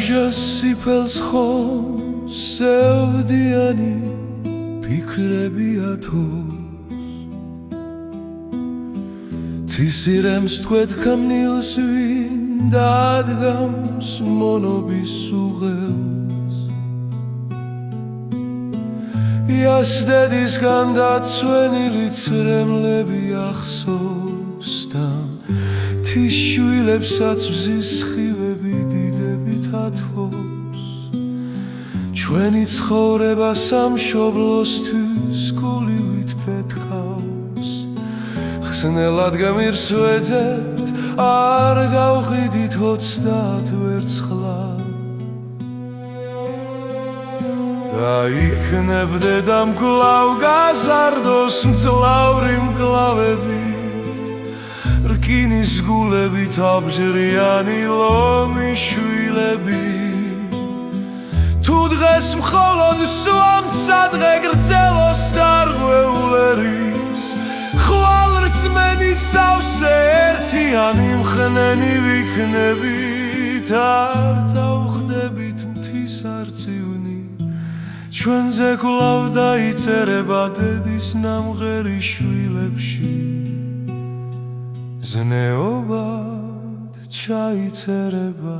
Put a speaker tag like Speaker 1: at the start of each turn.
Speaker 1: ვაჟას სიფელს ხომ სევდიანი ფიქრებია თოს თისირემს თქვენ ხმნილს ვინ დადგამს მონობის უღელს იასდედისგან დაცვენილი ცრემლები ახსოვსთან თის შვილებსაც ვზის სხივები დიდებით ათვოს ჩვენი ცხოვრება სამშობლოსთვის გულივით პეთხავს ხსნელად გმირს ვეძებთ არ გავყიდით 30 ვერცხლად და იქნებდე და მკლავ გაზარდოს მძლავრი მკლავებით რკინის გულებით აბჟრიანი ლომი შვილები თუ დღეს მხოლოდ სვამცადღე გრძელოს დარღვეულერის ხვალ რწმენით სავსე ერთიანი მხნენი ვიქნებით არ წავხდებით მთის არწივნი ჩვენზე კვლავ დაიწერება დედის ნამღერი შვილებში ზნეობად ჩაიწერება